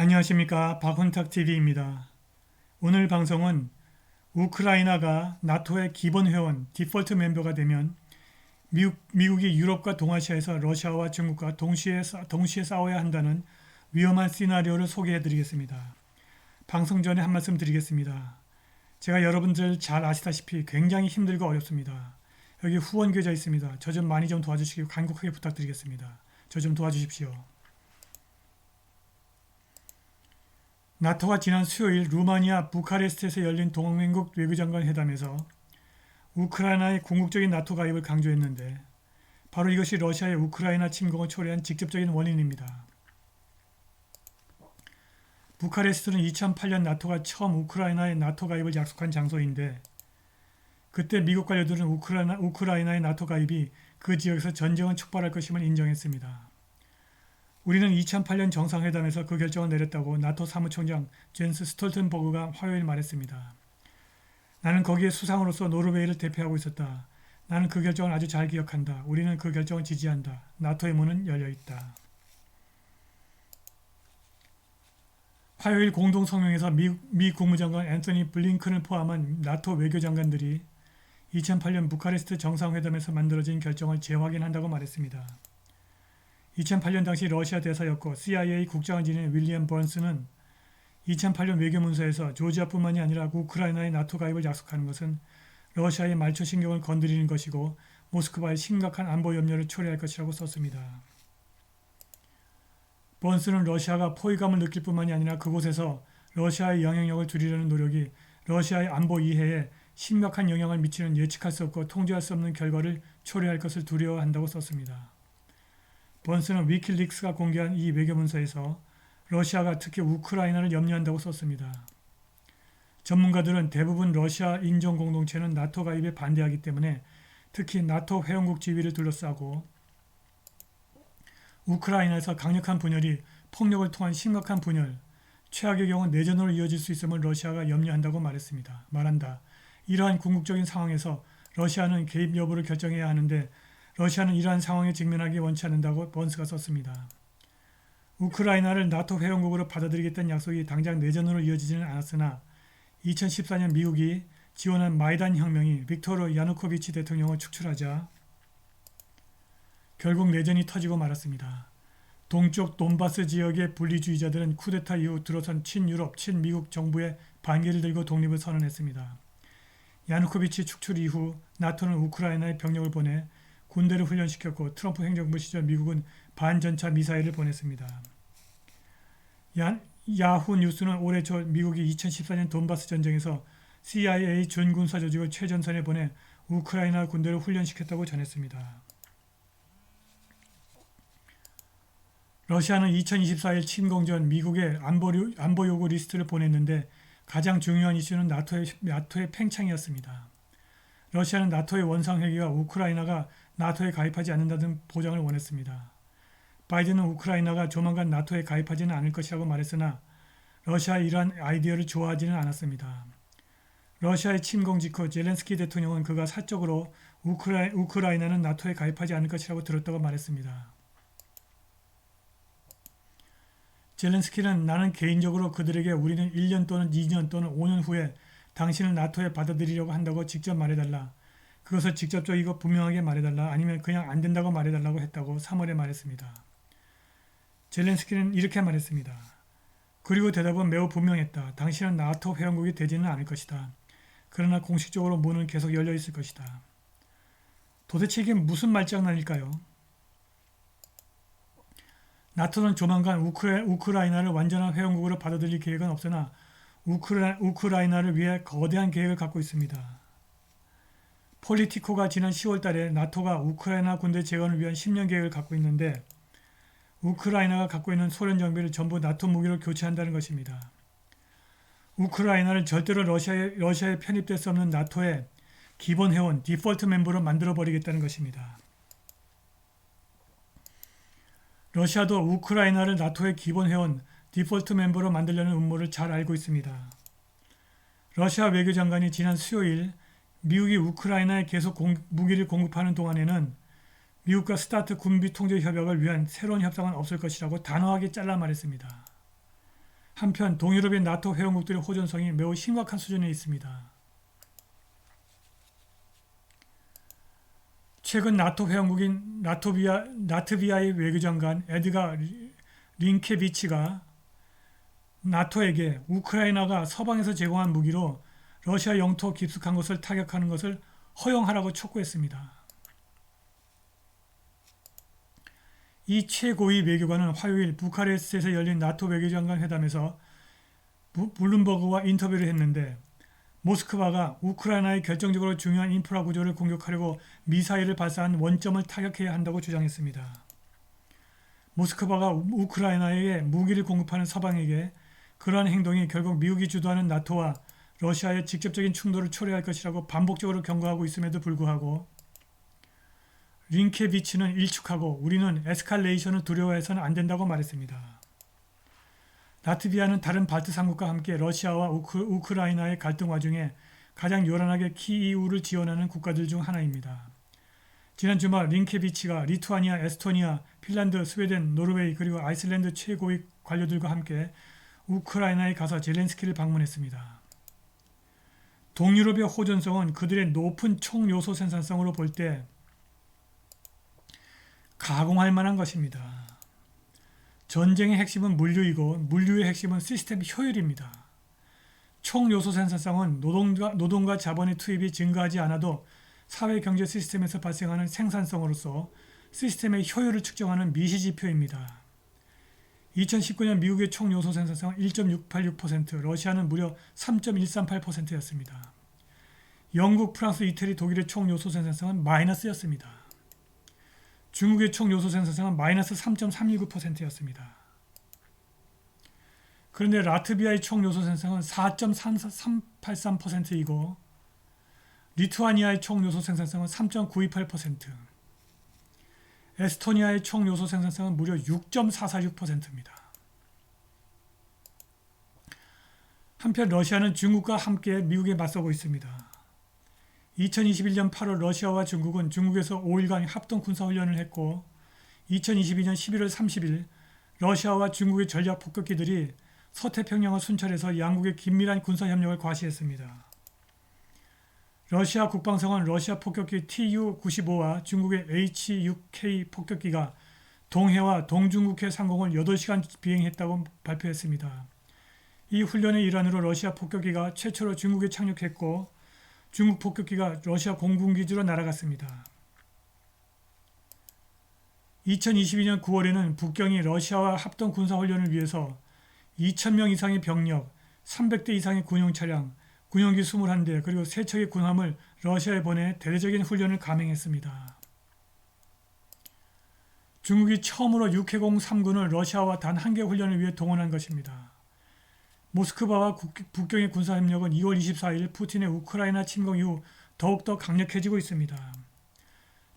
안녕하십니까, 박훈탁TV입니다. 오늘 방송은 우크라이나가 나토의 기본 회원, 디폴트 멤버가 되면 미국이 유럽과 동아시아에서 러시아와 중국과 동시에 싸워야 한다는 위험한 시나리오를 소개해 드리겠습니다. 방송 전에 한 말씀 드리겠습니다. 제가 여러분들 잘 아시다시피 굉장히 힘들고 어렵습니다. 여기 후원 계좌 있습니다. 저 좀 많이 좀 도와주시기 간곡하게 부탁드리겠습니다. 저 좀 도와주십시오. 나토가 지난 수요일 루마니아 부카레스트에서 열린 동맹국 외교장관 회담에서 우크라이나의 궁극적인 나토 가입을 강조했는데 바로 이것이 러시아의 우크라이나 침공을 초래한 직접적인 원인입니다. 부카레스트는 2008년 나토가 처음 우크라이나의 나토 가입을 약속한 장소인데 그때 미국 관료들은 우크라이나의 나토 가입이 그 지역에서 전쟁을 촉발할 것임을 인정했습니다. 우리는 2008년 정상회담에서 그 결정을 내렸다고 나토 사무총장 젠스 스톨텐버그가 화요일 말했습니다. 나는 거기에 수상으로서 노르웨이를 대표하고 있었다. 나는 그 결정을 아주 잘 기억한다. 우리는 그 결정을 지지한다. 나토의 문은 열려있다. 화요일 공동성명에서 미 국무장관 앤서니 블링컨을 포함한 나토 외교장관들이 2008년 부카레스트 정상회담에서 만들어진 결정을 재확인한다고 말했습니다. 2008년 당시 러시아 대사였고 CIA 국장을 지낸 윌리엄 번스는 2008년 외교문서에서 조지아뿐만이 아니라 우크라이나의 나토 가입을 약속하는 것은 러시아의 말초신경을 건드리는 것이고 모스크바의 심각한 안보 염려를 초래할 것이라고 썼습니다. 번스는 러시아가 포위감을 느낄 뿐만이 아니라 그곳에서 러시아의 영향력을 줄이려는 노력이 러시아의 안보 이해에 심각한 영향을 미치는 예측할 수 없고 통제할 수 없는 결과를 초래할 것을 두려워한다고 썼습니다. 번스는 위킬릭스가 공개한 이 외교문서에서 러시아가 특히 우크라이나를 염려한다고 썼습니다. 전문가들은 대부분 러시아 인종 공동체는 나토 가입에 반대하기 때문에 특히 나토 회원국 지위를 둘러싸고 우크라이나에서 강력한 분열이 폭력을 통한 심각한 분열, 최악의 경우 내전으로 이어질 수 있음을 러시아가 염려한다고 말한다. 이러한 궁극적인 상황에서 러시아는 개입 여부를 결정해야 하는데 러시아는 이러한 상황에 직면하기 원치 않는다고 번스가 썼습니다. 우크라이나를 나토 회원국으로 받아들이겠다는 약속이 당장 내전으로 이어지지는 않았으나 2014년 미국이 지원한 마이단 혁명이 빅토르 야누코비치 대통령을 축출하자 결국 내전이 터지고 말았습니다. 동쪽 돈바스 지역의 분리주의자들은 쿠데타 이후 들어선 친유럽, 친미국 정부의 반기를 들고 독립을 선언했습니다. 야누코비치 축출 이후 나토는 우크라이나에 병력을 보내 군대를 훈련시켰고 트럼프 행정부 시절 미국은 반전차 미사일을 보냈습니다. 야후 뉴스는 올해 초 미국이 2014년 돈바스 전쟁에서 CIA 준군사 조직을 최전선에 보내 우크라이나 군대를 훈련시켰다고 전했습니다. 러시아는 2024일 침공 전 미국의 안보 요구 리스트를 보냈는데 가장 중요한 이슈는 나토의 팽창이었습니다. 러시아는 나토의 원상회귀와 우크라이나가 나토에 가입하지 않는다는 보장을 원했습니다. 바이든은 우크라이나가 조만간 나토에 가입하지는 않을 것이라고 말했으나 러시아의 이러한 아이디어를 좋아하지는 않았습니다. 러시아의 침공 직후 젤렌스키 대통령은 그가 사적으로 우크라이나는 나토에 가입하지 않을 것이라고 들었다고 말했습니다. 젤렌스키는 나는 개인적으로 그들에게 우리는 1년 또는 2년 또는 5년 후에 당신을 나토에 받아들이려고 한다고 직접 말해달라. 그것을 직접적이고 분명하게 말해달라. 아니면 그냥 안 된다고 말해달라고 했다고 3월에 말했습니다. 젤렌스키는 이렇게 말했습니다. 그리고 대답은 매우 분명했다. 당신은 나토 회원국이 되지는 않을 것이다. 그러나 공식적으로 문은 계속 열려 있을 것이다. 도대체 이게 무슨 말장난일까요? 나토는 조만간 우크라이나를 완전한 회원국으로 받아들일 계획은 없으나 우크라이나를 위해 거대한 계획을 갖고 있습니다. 폴리티코가 지난 10월 달에 나토가 우크라이나 군대 재건을 위한 10년 계획을 갖고 있는데 우크라이나가 갖고 있는 소련 정비를 전부 나토 무기로 교체한다는 것입니다. 우크라이나를 절대로 러시아에 편입될 수 없는 나토의 기본 회원, 디폴트 멤버로 만들어버리겠다는 것입니다. 러시아도 우크라이나를 나토의 기본 회원, 디폴트 멤버로 만들려는 음모를 잘 알고 있습니다. 러시아 외교장관이 지난 수요일 미국이 우크라이나에 계속 무기를 공급하는 동안에는 미국과 스타트 군비 통제 협약을 위한 새로운 협상은 없을 것이라고 단호하게 잘라 말했습니다. 한편 동유럽의 나토 회원국들의 호전성이 매우 심각한 수준에 있습니다. 최근 나토 회원국인 라트비아의 외교장관 에드가 링케비치가 나토에게 우크라이나가 서방에서 제공한 무기로 러시아 영토 깊숙한 곳을 타격하는 것을 허용하라고 촉구했습니다. 이 최고위 외교관은 화요일 부카레스트에서 열린 나토 외교장관 회담에서 블룸버그와 인터뷰를 했는데 모스크바가 우크라이나의 결정적으로 중요한 인프라 구조를 공격하려고 미사일을 발사한 원점을 타격해야 한다고 주장했습니다. 모스크바가 우크라이나에게 무기를 공급하는 서방에게 그러한 행동이 결국 미국이 주도하는 나토와 러시아의 직접적인 충돌을 초래할 것이라고 반복적으로 경고하고 있음에도 불구하고 링케비치는 일축하고 우리는 에스컬레이션을 두려워해서는 안 된다고 말했습니다. 라트비아는 다른 발트 3국과 함께 러시아와 우크라이나의 갈등 와중에 가장 요란하게 키이우를 지원하는 국가들 중 하나입니다. 지난 주말 링케비치가 리투아니아, 에스토니아, 핀란드, 스웨덴, 노르웨이 그리고 아이슬란드 최고위 관료들과 함께 우크라이나에 가서 젤렌스키를 방문했습니다. 동유럽의 호전성은 그들의 높은 총요소 생산성으로 볼 때 가공할 만한 것입니다. 전쟁의 핵심은 물류이고 물류의 핵심은 시스템 효율입니다. 총요소 생산성은 노동과 자본의 투입이 증가하지 않아도 사회경제 시스템에서 발생하는 생산성으로서 시스템의 효율을 측정하는 미시지표입니다. 2019년 미국의 총요소 생산성은 1.686%, 러시아는 무려 3.138%였습니다. 영국, 프랑스, 이태리, 독일의 총요소 생산성은 마이너스였습니다. 중국의 총요소 생산성은 마이너스 3.329%였습니다. 그런데 라트비아의 총요소 생산성은 4.383%이고 리투아니아의 총요소 생산성은 3.928%, 에스토니아의 총요소 생산성은 무려 6.446%입니다. 한편 러시아는 중국과 함께 미국에 맞서고 있습니다. 2021년 8월 러시아와 중국은 중국에서 5일간 합동 군사훈련을 했고 2022년 11월 30일 러시아와 중국의 전략 폭격기들이 서태평양을 순찰해서 양국의 긴밀한 군사협력을 과시했습니다. 러시아 국방성은 러시아 폭격기 Tu-95와 중국의 H-6K 폭격기가 동해와 동중국해 상공을 8시간 비행했다고 발표했습니다. 이 훈련의 일환으로 러시아 폭격기가 최초로 중국에 착륙했고 중국 폭격기가 러시아 공군기지로 날아갔습니다. 2022년 9월에는 북경이 러시아와 합동 군사훈련을 위해서 2,000명 이상의 병력, 300대 이상의 군용 차량, 군용기 21대 그리고 3척의 군함을 러시아에 보내 대대적인 훈련을 감행했습니다. 중국이 처음으로 육해공 3군을 러시아와 단 한 개 훈련을 위해 동원한 것입니다. 모스크바와 북경의 군사협력은 2월 24일 푸틴의 우크라이나 침공 이후 더욱더 강력해지고 있습니다.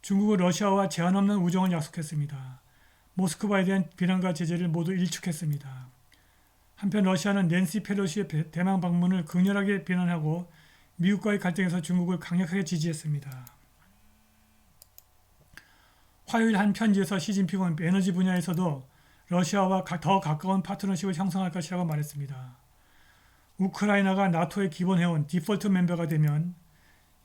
중국은 러시아와 제한 없는 우정을 약속했습니다. 모스크바에 대한 비난과 제재를 모두 일축했습니다. 한편 러시아는 낸시 펠로시의 대만 방문을 극렬하게 비난하고 미국과의 갈등에서 중국을 강력하게 지지했습니다. 화요일 한 편지에서 시진핑은 에너지 분야에서도 러시아와 더 가까운 파트너십을 형성할 것이라고 말했습니다. 우크라이나가 나토의 기본 회원 디폴트 멤버가 되면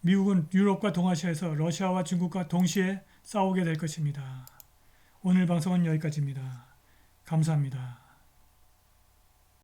미국은 유럽과 동아시아에서 러시아와 중국과 동시에 싸우게 될 것입니다. 오늘 방송은 여기까지입니다. 감사합니다.